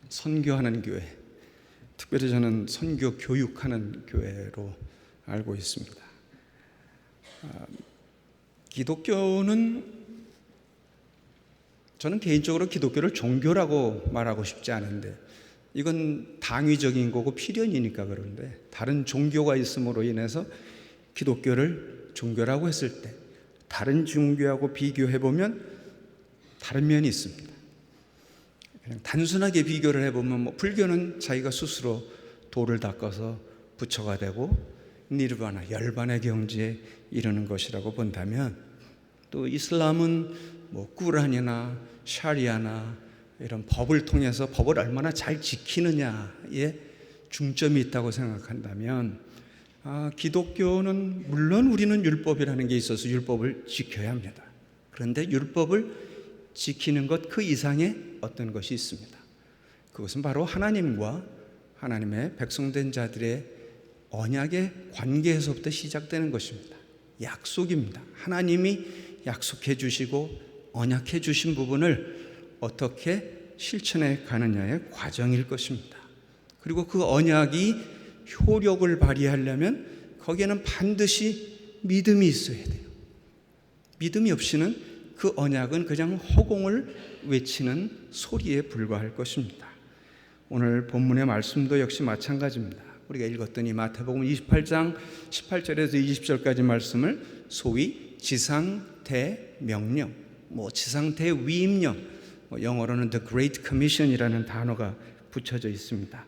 선교하는 교회, 특별히 저는 선교 교육하는 교회로 알고 있습니다. 기독교는, 저는 개인적으로 기독교를 종교라고 말하고 싶지 않은데, 이건 당위적인 거고 필연이니까 그런데, 다른 종교가 있음으로 인해서 기독교를 종교라고 했을 때 다른 종교하고 비교해보면 다른 면이 있습니다. 그냥 단순하게 비교를 해보면 불교는 자기가 스스로 돌을 닦아서 부처가 되고 니르바나, 열반의 경지에 이르는 것이라고 본다면, 또 이슬람은 꾸란이나 샤리아나 이런 법을 통해서 법을 얼마나 잘 지키느냐에 중점이 있다고 생각한다면, 기독교는 물론 우리는 율법이라는 게 있어서 율법을 지켜야 합니다. 그런데 율법을 지키는 것 그 이상의 어떤 것이 있습니다. 그것은 바로 하나님과 하나님의 백성된 자들의 언약의 관계에서부터 시작되는 것입니다. 약속입니다. 하나님이 약속해 주시고 언약해 주신 부분을 어떻게 실천해 가느냐의 과정일 것입니다. 그리고 그 언약이 효력을 발휘하려면 거기에는 반드시 믿음이 있어야 돼요. 믿음이 없이는 그 언약은 그냥 허공을 외치는 소리에 불과할 것입니다. 오늘 본문의 말씀도 역시 마찬가지입니다. 우리가 읽었던 이 마태복음 28장 18절에서 20절까지 말씀을 소위 지상대명령, 지상대위임령, 영어로는 The Great Commission이라는 단어가 붙여져 있습니다.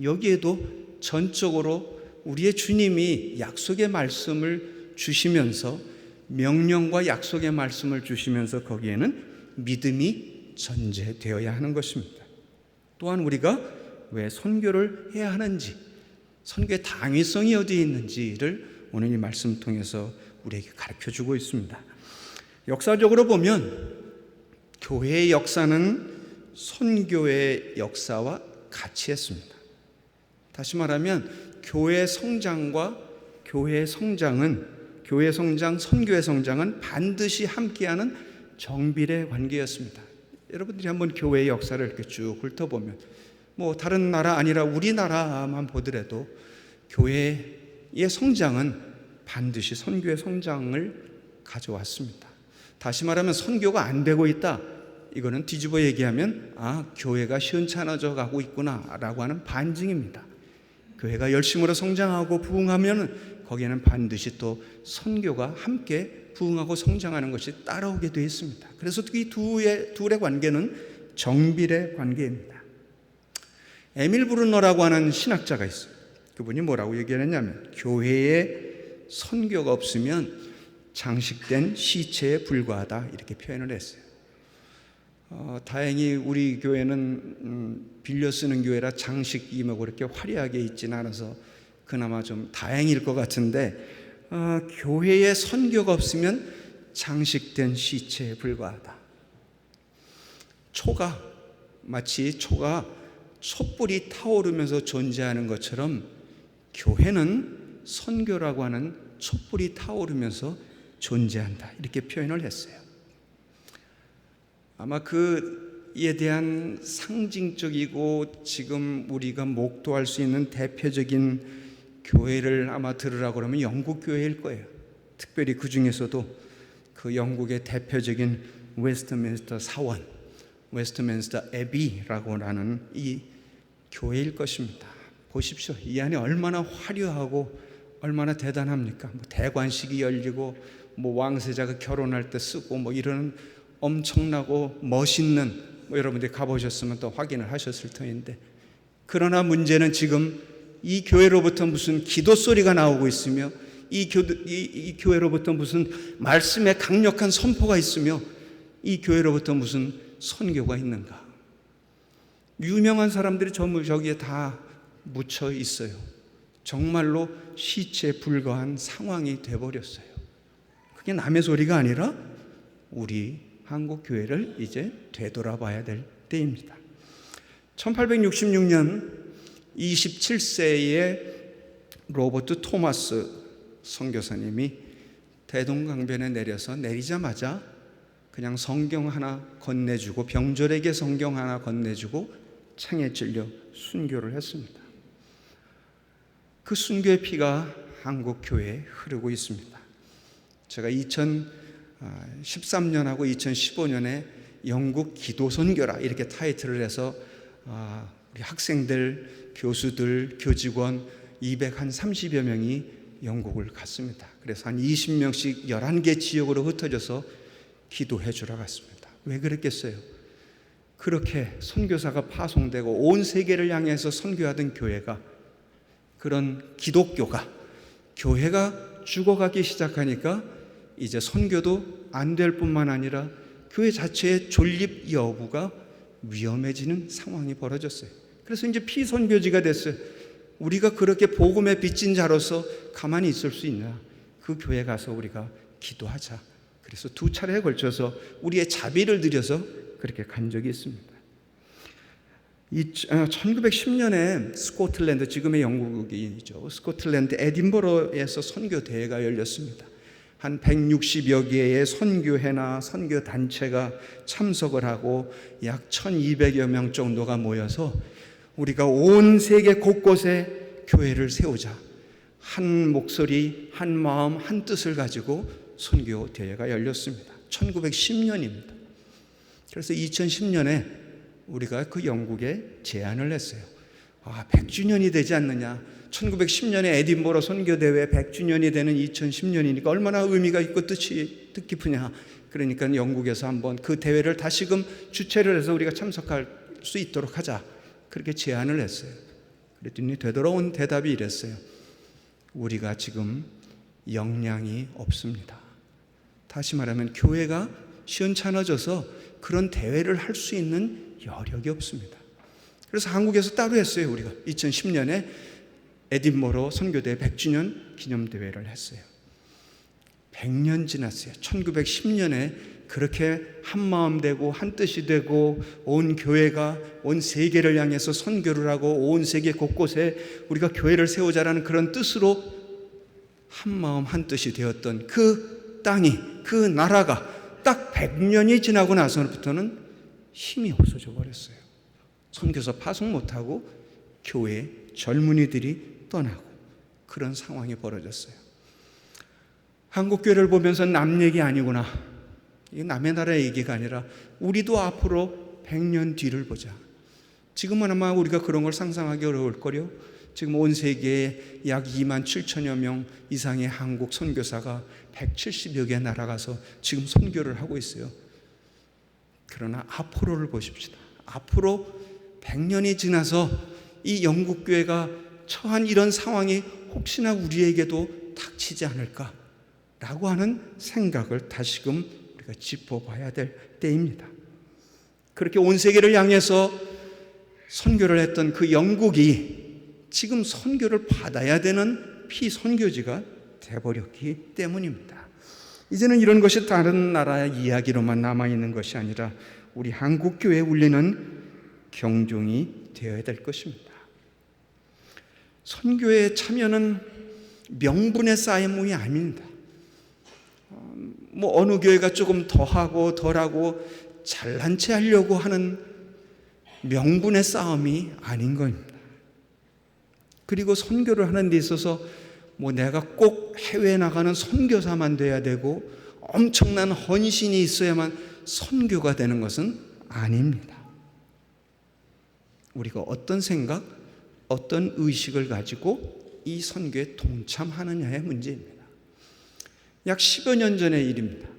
여기에도 전적으로 우리의 주님이 약속의 말씀을 주시면서, 명령과 약속의 말씀을 주시면서 거기에는 믿음이 전제되어야 하는 것입니다. 또한 우리가 왜 선교를 해야 하는지, 선교의 당위성이 어디에 있는지를 오늘 이 말씀 통해서 우리에게 가르쳐주고 있습니다. 역사적으로 보면 교회의 역사는 선교의 역사와 같이 했습니다. 다시 말하면 교회의 성장과 교회의 성장은, 교회의 성장, 선교의 성장은 반드시 함께하는 정비례 관계였습니다. 여러분들이 한번 교회의 역사를 이렇게 쭉 훑어보면, 다른 나라 아니라 우리나라만 보더라도 교회의 성장은 반드시 선교의 성장을 가져왔습니다. 다시 말하면 선교가 안 되고 있다, 이거는 뒤집어 얘기하면 교회가 시원찮아져 가고 있구나 라고 하는 반증입니다. 교회가 열심으로 성장하고 부흥하면 거기에는 반드시 또 선교가 함께 부흥하고 성장하는 것이 따라오게 되어 있습니다. 그래서 이 둘의 관계는 정비례 관계입니다. 에밀 브루너라고 하는 신학자가 있어요. 그분이 뭐라고 얘기했냐면, 교회에 선교가 없으면 장식된 시체에 불과하다, 이렇게 표현을 했어요. 다행히 우리 교회는 빌려 쓰는 교회라 장식이 그렇게 화려하게 있지는 않아서 그나마 좀 다행일 것 같은데, 교회에 선교가 없으면 장식된 시체에 불과하다. 마치 초가 촛불이 타오르면서 존재하는 것처럼 교회는 선교라고 하는 촛불이 타오르면서 존재한다, 이렇게 표현을 했어요. 아마 그에 대한 상징적이고 지금 우리가 목도할 수 있는 대표적인 교회를 아마 들으라고 그러면 영국 교회일 거예요. 특별히 그 중에서도 그 영국의 대표적인 웨스트민스터 사원, 웨스트민스터 애비라고 하는 이 교회일 것입니다. 보십시오. 이 안에 얼마나 화려하고 얼마나 대단합니까? 대관식이 열리고 왕세자가 결혼할 때 쓰고 이런 엄청나고 멋있는, 여러분들이 가보셨으면 또 확인을 하셨을 터인데, 그러나 문제는 지금 이 교회로부터 무슨 기도 소리가 나오고 있으며, 이 교회로부터 무슨 말씀의 강력한 선포가 있으며, 이 교회로부터 무슨 선교가 있는가? 유명한 사람들이 전부 저기에 다 묻혀 있어요. 정말로 시체에 불과한 상황이 돼버렸어요. 그게 남의 소리가 아니라 우리 한국 교회를 이제 되돌아봐야 될 때입니다. 1866년 27세의 로버트 토마스 선교사님이 대동강변에 내리자마자 그냥 성경 하나 건네주고 병졸에게 성경 하나 건네주고 창에 찔려 순교를 했습니다. 그 순교의 피가 한국 교회에 흐르고 있습니다. 제가 2013년하고 2015년에 영국 기도 선교라 이렇게 타이틀을 해서 우리 학생들, 교수들, 교직원 230여 명이 영국을 갔습니다. 그래서 한 20명씩 11개 지역으로 흩어져서 기도해 주러 갔습니다. 왜 그랬겠어요? 그렇게 선교사가 파송되고 온 세계를 향해서 선교하던 교회가, 그런 기독교가, 교회가 죽어가기 시작하니까 이제 선교도 안 될 뿐만 아니라 교회 자체의 존립 여부가 위험해지는 상황이 벌어졌어요. 그래서 이제 피선교지가 됐어요. 우리가 그렇게 복음의 빚진 자로서 가만히 있을 수 있나? 그 교회 가서 우리가 기도하자. 그래서 2차례에 걸쳐서 우리의 자비를 들여서 그렇게 간 적이 있습니다. 1910년에 스코틀랜드, 지금의 영국이죠, 스코틀랜드 에딘버러에서 선교 대회가 열렸습니다. 한 160여 개의 선교회나 선교단체가 참석을 하고 약 1200여 명 정도가 모여서 우리가 온 세계 곳곳에 교회를 세우자, 한 목소리, 한 마음, 한 뜻을 가지고 선교 대회가 열렸습니다. 1910년입니다. 그래서 2010년에 우리가 그 영국에 제안을 했어요. 100주년이 되지 않느냐. 1910년에 에딘버러 선교대회 100주년이 되는 2010년이니까 얼마나 의미가 있고 뜻이 뜻깊으냐. 그러니까 영국에서 한번 그 대회를 다시금 주최를 해서 우리가 참석할 수 있도록 하자. 그렇게 제안을 했어요. 그랬더니 되돌아온 대답이 이랬어요. 우리가 지금 역량이 없습니다. 다시 말하면 교회가 시원찮아져서 그런 대회를 할 수 있는 여력이 없습니다. 그래서 한국에서 따로 했어요. 우리가 2010년에 에딘버러 선교대회 100주년 기념대회를 했어요. 100년 지났어요. 1910년에 그렇게 한마음 되고 한뜻이 되고 온 교회가 온 세계를 향해서 선교를 하고 온 세계 곳곳에 우리가 교회를 세우자라는 그런 뜻으로 한마음 한뜻이 되었던 그 땅이, 그 나라가 딱 100년이 지나고 나서부터는 힘이 없어져 버렸어요. 선교사 파송 못하고 교회 젊은이들이 떠나고 그런 상황이 벌어졌어요. 한국교회를 보면서 남 얘기 아니구나, 이게 남의 나라 얘기가 아니라 우리도 앞으로 100년 뒤를 보자. 지금은 아마 우리가 그런 걸 상상하기 어려울 거요. 지금 온 세계에 약 2만 7천여 명 이상의 한국 선교사가 170여 개 나라 가서 지금 선교를 하고 있어요. 그러나 앞으로를 보십시다. 앞으로 100년이 지나서 이 영국교회가 처한 이런 상황이 혹시나 우리에게도 닥치지 않을까라고 하는 생각을 다시금 우리가 짚어봐야 될 때입니다. 그렇게 온 세계를 향해서 선교를 했던 그 영국이 지금 선교를 받아야 되는 피선교지가 되어버렸기 때문입니다. 이제는 이런 것이 다른 나라의 이야기로만 남아있는 것이 아니라 우리 한국교회에 울리는 경종이 되어야 될 것입니다. 선교에 참여는 명분의 쌓임이 아닙니다. 어느 교회가 조금 더하고 덜하고 잘난 체 하려고 하는 명분의 싸움이 아닌 겁니다. 그리고 선교를 하는 데 있어서 내가 꼭 해외에 나가는 선교사만 돼야 되고 엄청난 헌신이 있어야만 선교가 되는 것은 아닙니다. 우리가 어떤 생각, 어떤 의식을 가지고 이 선교에 동참하느냐의 문제입니다. 약 10여 년 전의 일입니다.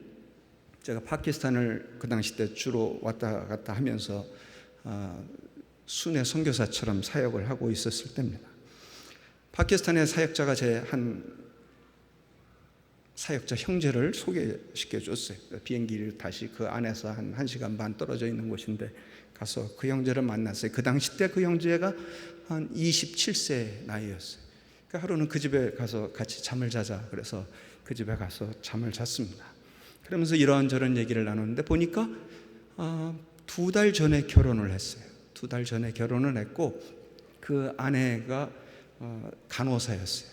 제가 파키스탄을 그 당시 때 주로 왔다 갔다 하면서 순회 선교사처럼 사역을 하고 있었을 때입니다. 파키스탄의 사역자가 제 한 사역자 형제를 소개시켜 줬어요. 비행기를 다시 그 안에서 한 1시간 반 떨어져 있는 곳인데 가서 그 형제를 만났어요. 그 당시 때 그 형제가 한 27세 나이였어요. 그러니까 하루는 그 집에 가서 같이 잠을 자자 그래서 그 집에 가서 잠을 잤습니다. 그러면서 이런저런 얘기를 나누는데 보니까 2달 전에 결혼을 했어요. 2달 전에 결혼을 했고 그 아내가 간호사였어요.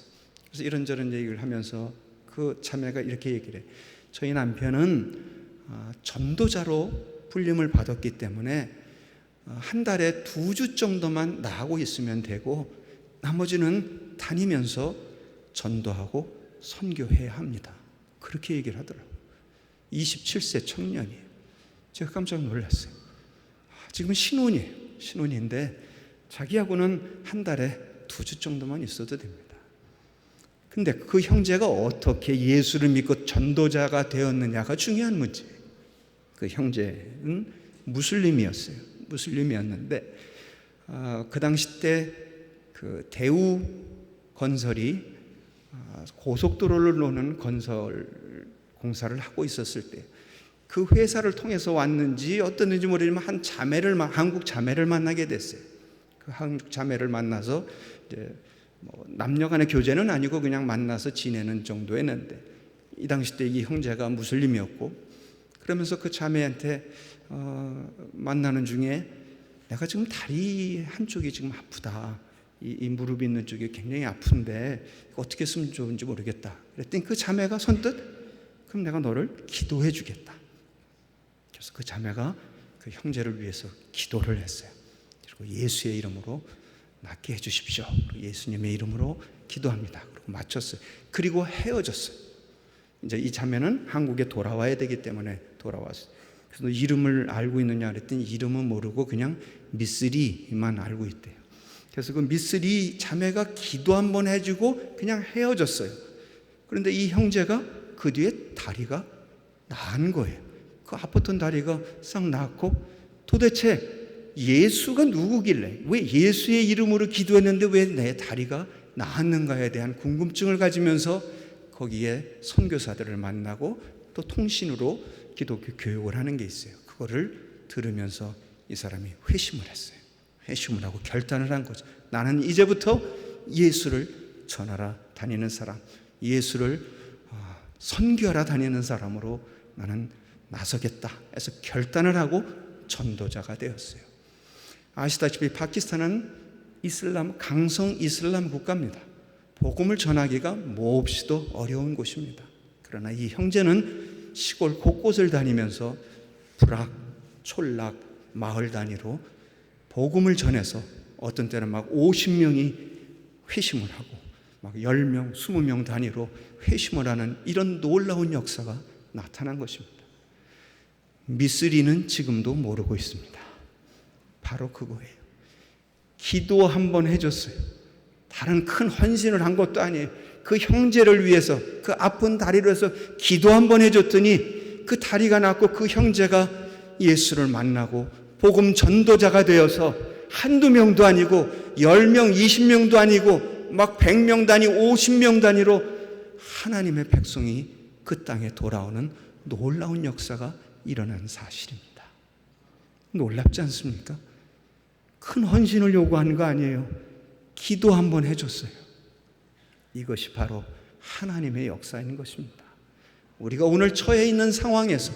그래서 이런저런 얘기를 하면서 그 자매가 이렇게 얘기를 해요. 저희 남편은 전도자로 불림을 받았기 때문에 한 달에 2주 정도만 나가고 있으면 되고 나머지는 다니면서 전도하고 선교해야 합니다. 그렇게 얘기를 하더라고요. 27세 청년이에요. 제가 깜짝 놀랐어요. 지금 신혼이에요. 신혼인데 자기하고는 한 달에 2주 정도만 있어도 됩니다. 근데 그 형제가 어떻게 예수를 믿고 전도자가 되었느냐가 중요한 문제예요. 그 형제는 무슬림이었어요. 무슬림이었는데 그 당시 때 그 대우 건설이 고속도로를 놓는 건설 공사를 하고 있었을 때 그 회사를 통해서 왔는지 어떻는지 모르지만 한국 자매를 만나게 됐어요. 그 한국 자매를 만나서 이제 남녀간의 교제는 아니고 그냥 만나서 지내는 정도였는데 이 당시 때 이 형제가 무슬림이었고 그러면서 그 자매한테 만나는 중에 내가 지금 다리 한쪽이 지금 아프다. 이 무릎 있는 쪽이 굉장히 아픈데 어떻게 쓰면 좋은지 모르겠다. 그랬더니 그 자매가 선뜻 그럼 내가 너를 기도해 주겠다. 그래서 그 자매가 그 형제를 위해서 기도를 했어요. 그리고 예수의 이름으로 낫게 해주십시오. 예수님의 이름으로 기도합니다. 그리고 마쳤어요. 그리고 헤어졌어요. 이제 이 자매는 한국에 돌아와야 되기 때문에 돌아왔어요. 그래서 이름을 알고 있느냐 그랬더니 이름은 모르고 그냥 미쓰리만 알고 있대요. 그래서 그 미쓰리 자매가 기도 한번 해주고 그냥 헤어졌어요. 그런데 이 형제가 그 뒤에 다리가 나은 거예요. 그 아팠던 다리가 싹 나았고 도대체 예수가 누구길래 왜 예수의 이름으로 기도했는데 왜 내 다리가 나았는가에 대한 궁금증을 가지면서 거기에 선교사들을 만나고 또 통신으로 기독교 교육을 하는 게 있어요. 그거를 들으면서 이 사람이 회심을 했어요. 회심을 하고 결단을 한 거죠. 나는 이제부터 예수를 전하러 다니는 사람, 예수를 선교하러 다니는 사람으로 나는 나서겠다 해서 결단을 하고 전도자가 되었어요. 아시다시피 파키스탄은 강성 이슬람 국가입니다. 복음을 전하기가 몹시도 어려운 곳입니다. 그러나 이 형제는 시골 곳곳을 다니면서 불악, 촌락, 마을 단위로 복음을 전해서 어떤 때는 막 50명이 회심을 하고 막 10명, 20명 단위로 회심을 하는 이런 놀라운 역사가 나타난 것입니다. 미쓰리는 지금도 모르고 있습니다. 바로 그거예요. 기도 한번 해줬어요. 다른 큰 헌신을 한 것도 아니에요. 그 형제를 위해서 그 아픈 다리를 해서 기도 한번 해줬더니 그 다리가 낫고 그 형제가 예수를 만나고 복음 전도자가 되어서 한두 명도 아니고 10명, 20명도 아니고 막 100명 단위, 50명 단위로 하나님의 백성이 그 땅에 돌아오는 놀라운 역사가 일어난 사실입니다. 놀랍지 않습니까? 큰 헌신을 요구하는 거 아니에요. 기도 한번 해줬어요. 이것이 바로 하나님의 역사인 것입니다. 우리가 오늘 처해 있는 상황에서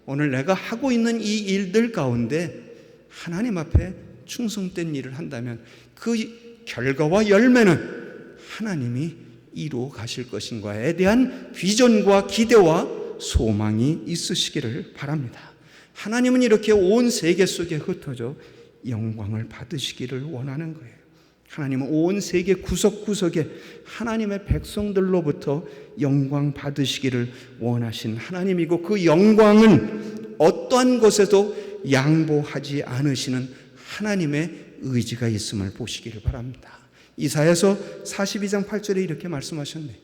오늘 내가 하고 있는 이 일들 가운데 하나님 앞에 충성된 일을 한다면 그 결과와 열매는 하나님이 이루어 가실 것인가에 대한 비전과 기대와 소망이 있으시기를 바랍니다. 하나님은 이렇게 온 세계 속에 흩어져 영광을 받으시기를 원하는 거예요. 하나님은 온 세계 구석구석에 하나님의 백성들로부터 영광 받으시기를 원하신 하나님이고 그 영광은 어떠한 것에도 양보하지 않으시는 하나님의 의지가 있음을 보시기를 바랍니다. 이사야서 42장 8절에 이렇게 말씀하셨네.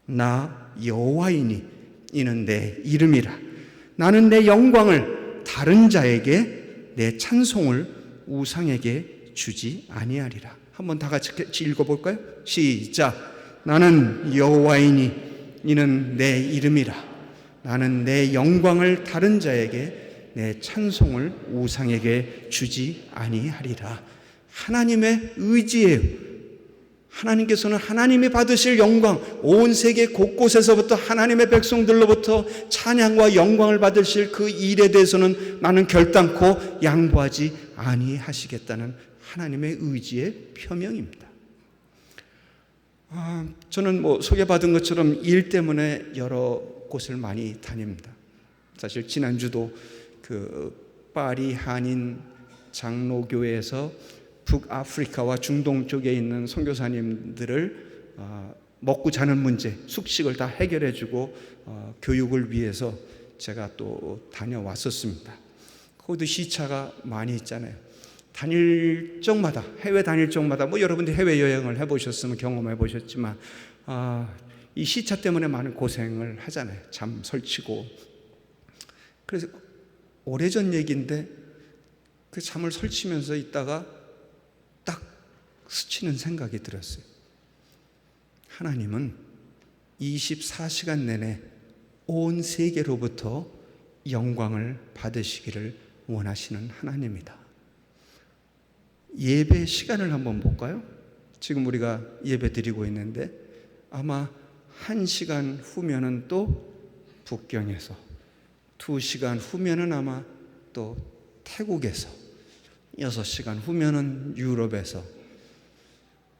나 여호와이니 이는 내 이름이라. 나는 내 영광을 다른 자에게 내 찬송을 우상에게 주지 아니하리라. 한번 다 같이 읽어볼까요? 시작. 나는 여호와이니 이는 내 이름이라. 나는 내 영광을 다른 자에게 내 찬송을 우상에게 주지 아니하리라. 하나님의 의지예요. 하나님께서는 하나님이 받으실 영광, 온 세계 곳곳에서부터 하나님의 백성들로부터 찬양과 영광을 받으실 그 일에 대해서는 나는 결단코 양보하지 아니하시겠다는 하나님의 의지의 표명입니다. 저는 소개받은 것처럼 일 때문에 여러 곳을 많이 다닙니다. 사실 지난주도 그 파리 한인 장로교회에서 북아프리카와 중동 쪽에 있는 선교사님들을 먹고 자는 문제, 숙식을 다 해결해주고 교육을 위해서 제가 또 다녀왔었습니다. 거기도 시차가 많이 있잖아요. 다닐 적마다, 해외 다닐 적마다, 뭐 여러분들 해외 여행을 해보셨으면 경험해 보셨지만 이 시차 때문에 많은 고생을 하잖아요. 잠 설치고. 그래서 오래전 얘기인데 그 잠을 설치면서 있다가 딱 스치는 생각이 들었어요. 하나님은 24시간 내내 온 세계로부터 영광을 받으시기를 원하시는 하나님이다. 예배 시간을 한번 볼까요? 지금 우리가 예배 드리고 있는데 아마 1시간 후면은 또 북경에서, 2시간 후면은 아마 또 태국에서, 6시간 후면은 유럽에서,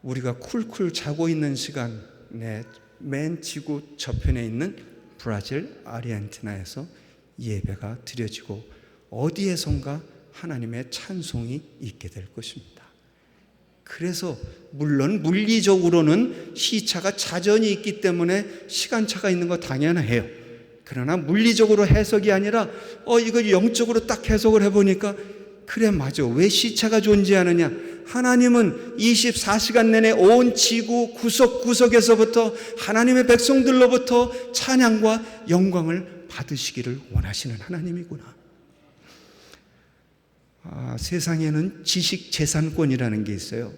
우리가 쿨쿨 자고 있는 시간에 맨 지구 저편에 있는 브라질, 아르헨티나에서 예배가 드려지고 어디에선가 하나님의 찬송이 있게 될 것입니다. 그래서 물론 물리적으로는 시차가 자전이 있기 때문에 시간차가 있는 거 당연해요. 그러나 물리적으로 해석이 아니라 이걸 영적으로 딱 해석을 해보니까 그래, 맞아. 왜 시차가 존재하느냐? 하나님은 24시간 내내 온 지구 구석구석에서부터 하나님의 백성들로부터 찬양과 영광을 받으시기를 원하시는 하나님이구나. 세상에는 지식재산권이라는 게 있어요.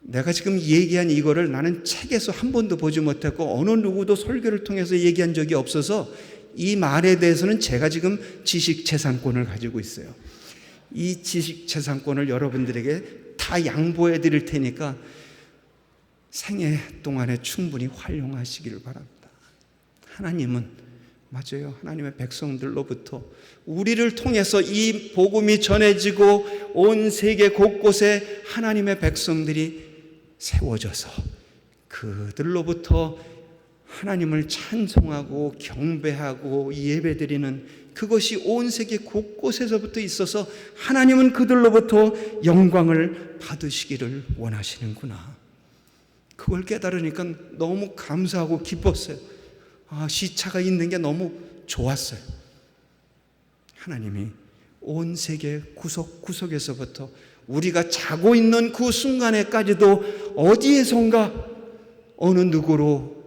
내가 지금 얘기한 이거를 나는 책에서 한 번도 보지 못했고 어느 누구도 설교를 통해서 얘기한 적이 없어서 이 말에 대해서는 제가 지금 지식재산권을 가지고 있어요. 이 지식재산권을 여러분들에게 다 양보해 드릴 테니까 생애 동안에 충분히 활용하시기를 바랍니다. 하나님은, 맞아요, 하나님의 백성들로부터 우리를 통해서 이 복음이 전해지고 온 세계 곳곳에 하나님의 백성들이 세워져서 그들로부터 하나님을 찬송하고 경배하고 예배드리는 그것이 온 세계 곳곳에서부터 있어서 하나님은 그들로부터 영광을 받으시기를 원하시는구나. 그걸 깨달으니까 너무 감사하고 기뻤어요. 시차가 있는 게 너무 좋았어요. 하나님이 온 세계 구석구석에서부터 우리가 자고 있는 그 순간에까지도 어디에선가 어느 누구로부턴가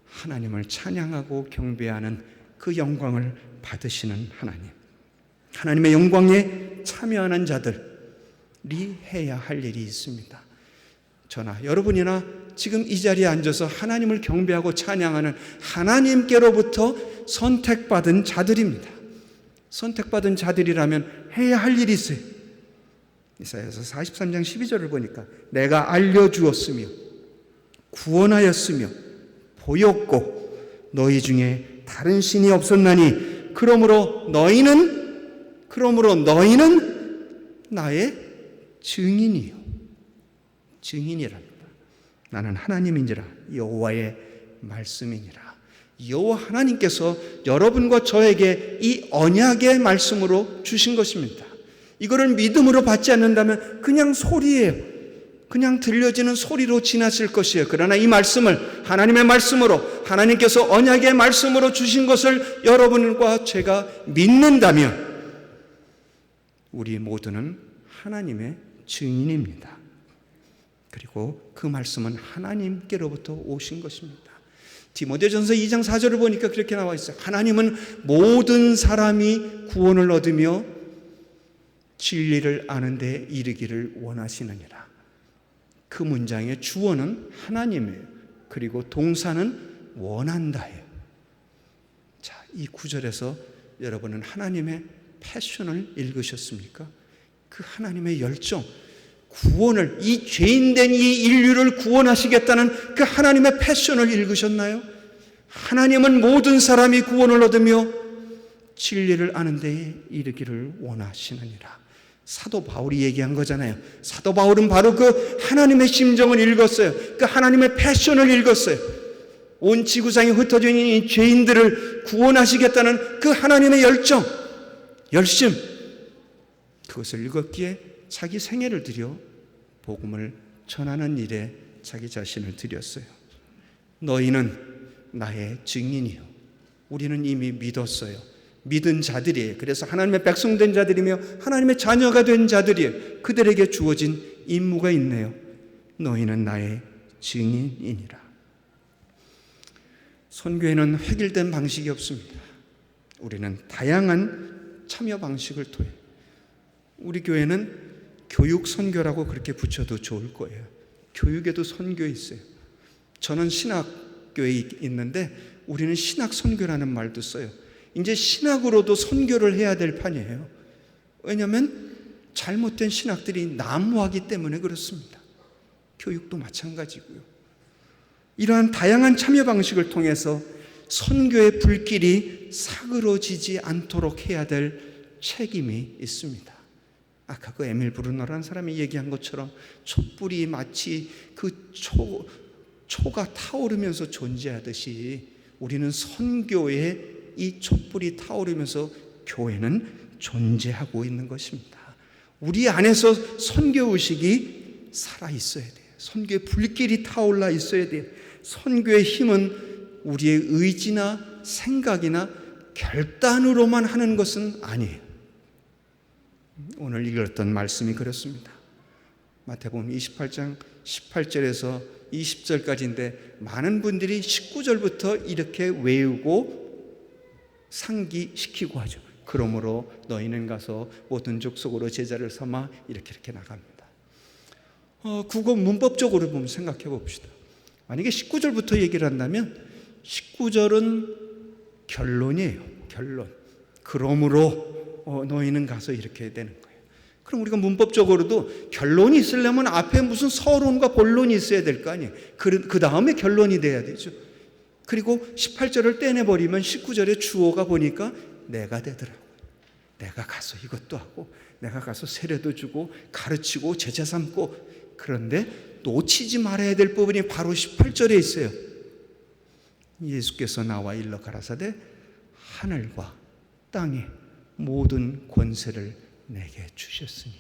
하나님을 찬양하고 경배하는 그 영광을 받으시는 하나님, 하나님의 영광에 참여하는 자들이 해야 할 일이 있습니다. 저나 여러분이나 지금 이 자리에 앉아서 하나님을 경배하고 찬양하는 하나님께로부터 선택받은 자들입니다. 선택받은 자들이라면 해야 할 일이 있어요. 이사야서 43장 12절을 보니까 내가 알려주었으며 구원하였으며 보였고 너희 중에 다른 신이 없었나니 그러므로 너희는 나의 증인이요. 증인이랍니다. 나는 하나님인지라 여호와의 말씀이니라. 여호와 하나님께서 여러분과 저에게 이 언약의 말씀으로 주신 것입니다. 이거를 믿음으로 받지 않는다면 그냥 소리예요. 그냥 들려지는 소리로 지나칠 것이에요. 그러나 이 말씀을 하나님의 말씀으로, 하나님께서 언약의 말씀으로 주신 것을 여러분과 제가 믿는다면 우리 모두는 하나님의 증인입니다. 그리고 그 말씀은 하나님께로부터 오신 것입니다. 디모데전서 2장 4절을 보니까 그렇게 나와 있어요. 하나님은 모든 사람이 구원을 얻으며 진리를 아는 데 이르기를 원하시느니라. 그 문장의 주어는 하나님이에요. 그리고 동사는 원한다예요. 자, 이 구절에서 여러분은 하나님의 패션을 읽으셨습니까? 그 하나님의 열정, 구원을, 이 죄인된 이 인류를 구원하시겠다는 그 하나님의 패션을 읽으셨나요? 하나님은 모든 사람이 구원을 얻으며 진리를 아는 데에 이르기를 원하시느니라. 사도 바울이 얘기한 거잖아요. 사도 바울은 바로 그 하나님의 심정을 읽었어요. 그 하나님의 패션을 읽었어요. 온 지구상에 흩어져 있는 이 죄인들을 구원하시겠다는 그 하나님의 열심, 그것을 읽었기에 자기 생애를 들여 복음을 전하는 일에 자기 자신을 드렸어요. 너희는 나의 증인이요. 우리는 이미 믿었어요. 믿은 자들이에요. 그래서 하나님의 백성된 자들이며 하나님의 자녀가 된 자들이에요. 그들에게 주어진 임무가 있네요. 너희는 나의 증인이니라. 선교에는 획일된 방식이 없습니다. 우리는 다양한 참여 방식을 통해, 우리 교회는 교육 선교라고 그렇게 붙여도 좋을 거예요. 교육에도 선교 있어요. 저는 신학교에 있는데 우리는 신학 선교라는 말도 써요. 이제 신학으로도 선교를 해야 될 판이에요. 왜냐하면 잘못된 신학들이 난무하기 때문에 그렇습니다. 교육도 마찬가지고요. 이러한 다양한 참여 방식을 통해서 선교의 불길이 사그러지지 않도록 해야 될 책임이 있습니다. 아까 그 에밀 브루너라는 사람이 얘기한 것처럼 촛불이 마치 그 초가 타오르면서 존재하듯이 우리는 선교에 이 촛불이 타오르면서 교회는 존재하고 있는 것입니다. 우리 안에서 선교의식이 살아있어야 돼요. 선교의 불길이 타올라 있어야 돼요. 선교의 힘은 우리의 의지나 생각이나 결단으로만 하는 것은 아니에요. 오늘 읽었던 말씀이 그렇습니다. 마태복음 28장 18절에서 20절까지인데 많은 분들이 19절부터 이렇게 외우고 상기시키고 하죠. 그러므로 너희는 가서 모든 족속으로 제자를 삼아 이렇게 나갑니다. 국어 문법적으로 보면 생각해 봅시다. 만약에 19절부터 얘기를 한다면 19절은 결론이에요. 결론. 그러므로 너희는 가서 이렇게 되는 거예요. 그럼 우리가 문법적으로도 결론이 있으려면 앞에 무슨 서론과 본론이 있어야 될 거 아니에요. 그 다음에 결론이 돼야 되죠. 그리고 18절을 떼내버리면 19절에 주어가 보니까 내가 되더라고요. 내가 가서 이것도 하고 내가 가서 세례도 주고 가르치고 제자 삼고. 그런데 놓치지 말아야 될 부분이 바로 18절에 있어요. 예수께서 나와 일러 가라사대 하늘과 땅의 모든 권세를 내게 주셨으니.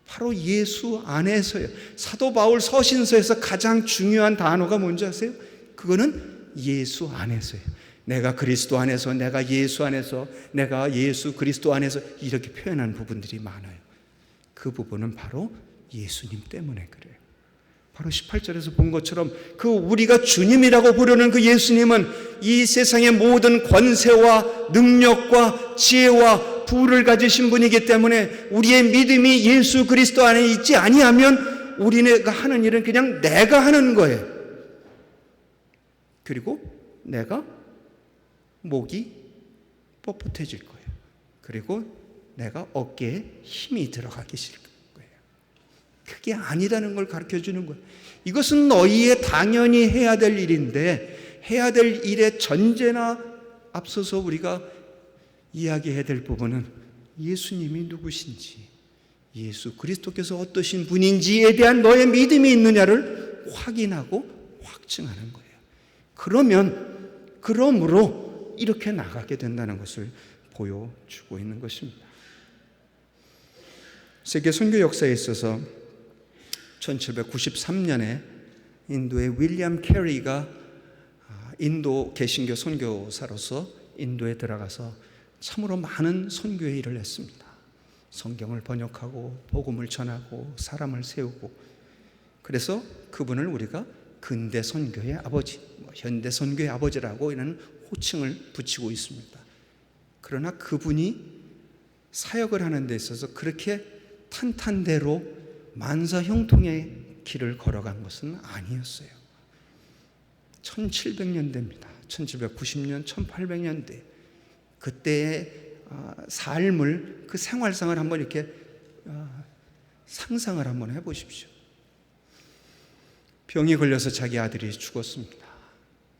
바로 예수 안에서요. 사도 바울 서신서에서 가장 중요한 단어가 뭔지 아세요? 그거는 예수 안에서요. 내가 그리스도 안에서, 내가 예수 안에서, 내가 예수 그리스도 안에서, 이렇게 표현하는 부분들이 많아요. 그 부분은 바로 예수님 때문에 그래요. 바로 18절에서 본 것처럼 그 우리가 주님이라고 부르는 그 예수님은 이 세상의 모든 권세와 능력과 지혜와 부를 가지신 분이기 때문에 우리의 믿음이 예수 그리스도 안에 있지 아니하면 우리가 하는 일은 그냥 내가 하는 거예요. 그리고 내가 목이 뻣뻣해질 거예요. 그리고 내가 어깨에 힘이 들어가기 싫을 거예요. 그게 아니라는 걸 가르쳐주는 거예요. 이것은 너희의 당연히 해야 될 일인데, 해야 될 일의 전제나 앞서서 우리가 이야기해야 될 부분은 예수님이 누구신지, 예수 그리스도께서 어떠신 분인지에 대한 너의 믿음이 있느냐를 확인하고 확증하는 거예요. 그러므로 이렇게 나가게 된다는 것을 보여주고 있는 것입니다. 세계 선교 역사에 있어서 1793년에 인도의 윌리엄 캐리가 인도 개신교 선교사로서 인도에 들어가서 참으로 많은 선교의 일을 했습니다. 성경을 번역하고 복음을 전하고 사람을 세우고. 그래서 그분을 우리가 근대 선교의 아버지, 현대 선교의 아버지라고 이런 호칭을 붙이고 있습니다. 그러나 그분이 사역을 하는 데 있어서 그렇게 탄탄대로 만사형통의 길을 걸어간 것은 아니었어요. 1700년대입니다. 1790년, 1800년대. 그때의 삶을, 그 생활상을 한번 이렇게 상상을 한번 해보십시오. 병이 걸려서 자기 아들이 죽었습니다.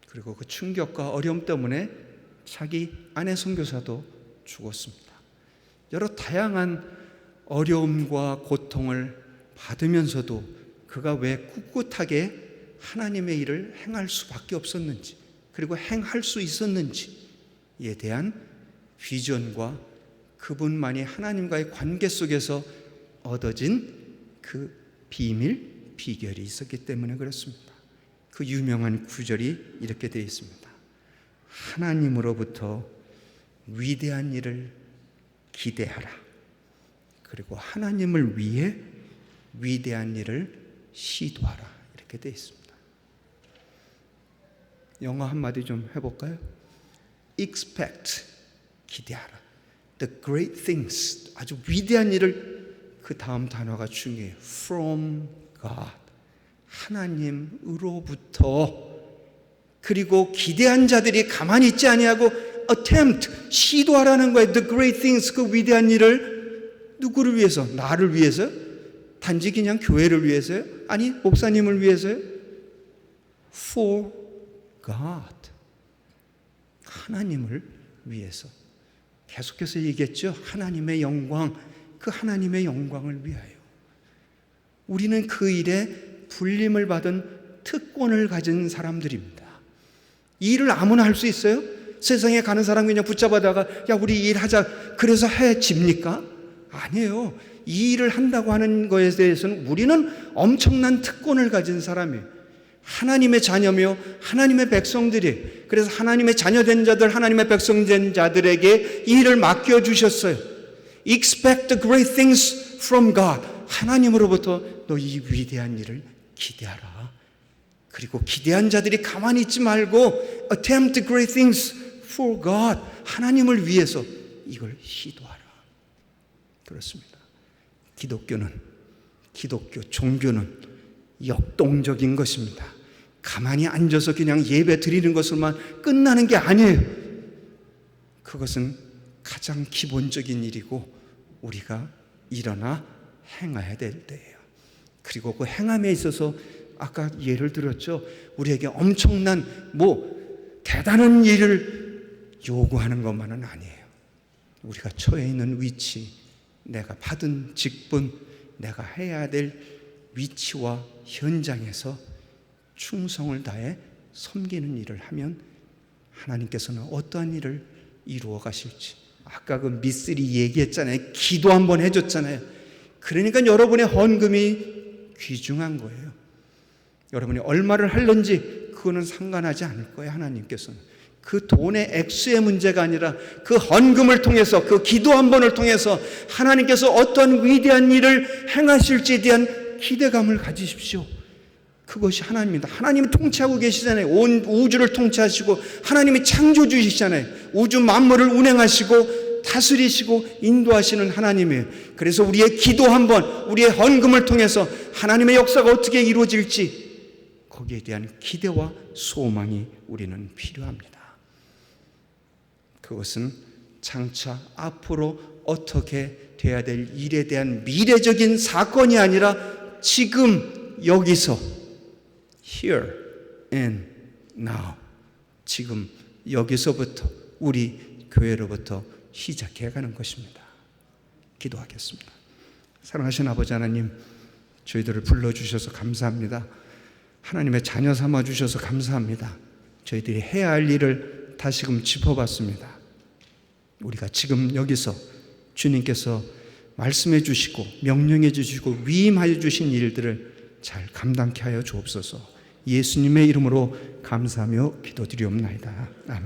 그리고 그 충격과 어려움 때문에 자기 아내 선교사도 죽었습니다. 여러 다양한 어려움과 고통을 받으면서도 그가 왜 꿋꿋하게 하나님의 일을 행할 수밖에 없었는지, 그리고 행할 수 있었는지에 대한 비전과 그분만이 하나님과의 관계 속에서 얻어진 그 비결이 있었기 때문에 그렇습니다. 그 유명한 구절이 이렇게 되어 있습니다. 하나님으로부터 위대한 일을 기대하라. 그리고 하나님을 위해 위대한 일을 시도하라. 이렇게 되어 있습니다. 영어 한마디 좀 해볼까요? Expect, 기대하라. The great things, 아주 위대한 일을, 그 다음 단어가 중요해요. From God, 하나님으로부터. 그리고 기대한 자들이 가만히 있지 아니하고 attempt, 시도하라는 거예요. The great things, 그 위대한 일을 누구를 위해서? 나를 위해서요? 단지 그냥 교회를 위해서요? 아니, 목사님을 위해서요? For God, 하나님을 위해서. 계속해서 얘기했죠. 하나님의 영광, 그 하나님의 영광을 위하여. 우리는 그 일에 불림을 받은 특권을 가진 사람들입니다. 이 일을 아무나 할 수 있어요? 세상에 가는 사람 그냥 붙잡아다가 야 우리 일 하자 그래서 해집니까? 아니에요. 이 일을 한다고 하는 것에 대해서는 우리는 엄청난 특권을 가진 사람이에요. 하나님의 자녀며 하나님의 백성들이, 그래서 하나님의 자녀된 자들, 하나님의 백성된 자들에게 이 일을 맡겨주셨어요. Expect the great things from God. 하나님으로부터 너 이 위대한 일을 기대하라. 그리고 기대한 자들이 가만히 있지 말고 attempt great things for God. 하나님을 위해서 이걸 시도하라. 그렇습니다. 기독교 종교는 역동적인 것입니다. 가만히 앉아서 그냥 예배 드리는 것으로만 끝나는 게 아니에요. 그것은 가장 기본적인 일이고 우리가 일어나 행해야 될 때예요. 그리고 그 행함에 있어서 아까 예를 들었죠. 우리에게 엄청난 대단한 일을 요구하는 것만은 아니에요. 우리가 처해 있는 위치, 내가 받은 직분, 내가 해야 될 위치와 현장에서 충성을 다해 섬기는 일을 하면 하나님께서는 어떠한 일을 이루어 가실지. 아까 그 미쓰리 얘기했잖아요. 기도 한번 해줬잖아요. 그러니까 여러분의 헌금이 귀중한 거예요. 여러분이 얼마를 할는지 그거는 상관하지 않을 거예요. 하나님께서는 그 돈의 액수의 문제가 아니라 그 헌금을 통해서, 그 기도 한 번을 통해서 하나님께서 어떤 위대한 일을 행하실지에 대한 기대감을 가지십시오. 그것이 하나님입니다. 하나님이 통치하고 계시잖아요. 온 우주를 통치하시고 하나님이 창조주시잖아요. 우주 만물을 운행하시고 다스리시고 인도하시는 하나님이에요. 그래서 우리의 기도 한 번, 우리의 헌금을 통해서 하나님의 역사가 어떻게 이루어질지 거기에 대한 기대와 소망이 우리는 필요합니다. 그것은 장차 앞으로 어떻게 돼야 될 일에 대한 미래적인 사건이 아니라 지금 여기서 here and now, 지금 여기서부터 우리 교회로부터 시작해 가는 것입니다. 기도하겠습니다. 사랑하신 아버지 하나님, 저희들을 불러주셔서 감사합니다. 하나님의 자녀 삼아 주셔서 감사합니다. 저희들이 해야 할 일을 다시금 짚어봤습니다. 우리가 지금 여기서 주님께서 말씀해 주시고 명령해 주시고 위임하여 주신 일들을 잘 감당케 하여 주옵소서. 예수님의 이름으로 감사하며 기도드리옵나이다. 아멘.